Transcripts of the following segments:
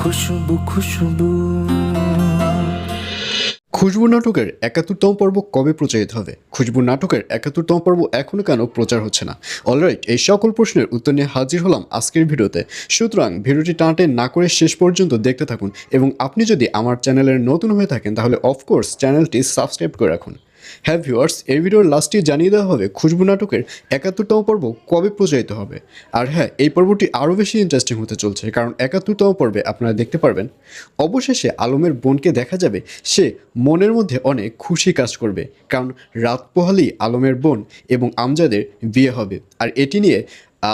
খুশবু খুশবু। খুশবু নাটকের ৭১তম পর্ব কবে প্রচারিত হবে? খুশবু নাটকের ৭১তম পর্ব এখনও কেন প্রচার হচ্ছে না? অলরাইট, এই সকল প্রশ্নের উত্তর নিয়ে হাজির হলাম আজকের ভিডিওতে। সুতরাং ভিডিওটি টানাটানি না করে শেষ পর্যন্ত দেখতে থাকুন, এবং আপনি যদি আমার চ্যানেলের নতুন হয়ে থাকেন তাহলে অফকোর্স চ্যানেলটি সাবস্ক্রাইব করে রাখুন। হ্যাঁ ভিউয়ার্স, এই ভিডিওর লাস্টে জানিয়ে দেওয়া হবে খুশবু নাটকের ৭১তম পর্ব কবে প্রচারিত হবে। আর হ্যাঁ, এই পর্বটি আরও বেশি ইন্টারেস্টিং হতে চলছে, কারণ ৭১তম পর্বে আপনারা দেখতে পারবেন অবশেষে আলমের বোনকে দেখা যাবে। সে মনের মধ্যে অনেক খুশি কাজ করবে, কারণ রাত পোহালেই আলমের বোন এবং আমজাদের বিয়ে হবে। আর এটি নিয়ে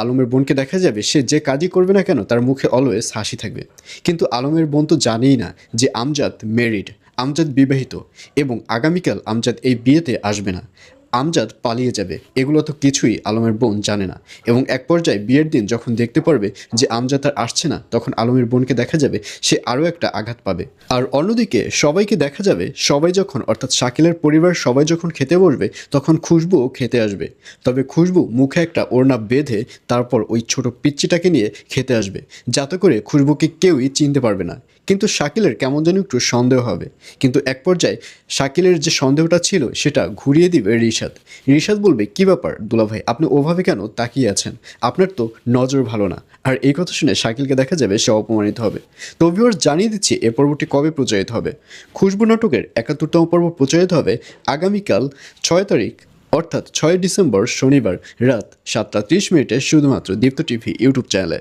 আলমের বোনকে দেখা যাবে সে যে কাজই করবে না কেন তার মুখে অলওয়েজ হাসি থাকবে। কিন্তু আলমের বোন তো জানেই না যে আমজাদ ম্যারিড, আমজাদ বিবাহিত, এবং আগামীকাল আমজাদ এই বিয়েতে আসবে না, আমজাদ পালিয়ে যাবে। এগুলো তো কিছুই আলমের বোন জানে না। এবং এক পর্যায়ে বিয়ের দিন যখন দেখতে পারবে যে আমজাদ আর আসছে না, তখন আলমের বোনকে দেখা যাবে সে আরও একটা আঘাত পাবে। আর অন্যদিকে সবাইকে দেখা যাবে, সবাই যখন অর্থাৎ শাকিলের পরিবার সবাই যখন খেতে বসবে তখন খুশবুও খেতে আসবে। তবে খুশবু মুখে একটা ওড়না বেঁধে তারপর ওই ছোট পিচ্চিটাকে নিয়ে খেতে আসবে, যাতে করে খুশবুকে কেউই চিনতে পারবে না। কিন্তু শাকিলের কেমন যেন একটু সন্দেহ হবে। কিন্তু এক পর্যায়ে শাকিলের যে সন্দেহটা ছিল সেটা ঘুরিয়ে দিবে রিশাদ। রিশাদ বলবে, কী ব্যাপার দুলাভাই, আপনি ওভাবে কেন তাকিয়ে আছেন? আপনার তো নজর ভালো না। আর এই কথা শুনে শাকিলকে দেখা যাবে সে অপমানিত হবে। তো ভিউয়ার্স, জানিয়ে দিচ্ছি এ পর্বটি কবে প্রচারিত হবে। খুশবু নাটকের ৭১তম পর্ব প্রচারিত হবে আগামীকাল ৬ তারিখ, অর্থাৎ ৬ ডিসেম্বর শনিবার রাত ৭টা ৩০ মিনিটে শুধুমাত্র দীপ্ত টিভি ইউটিউব চ্যানেলে।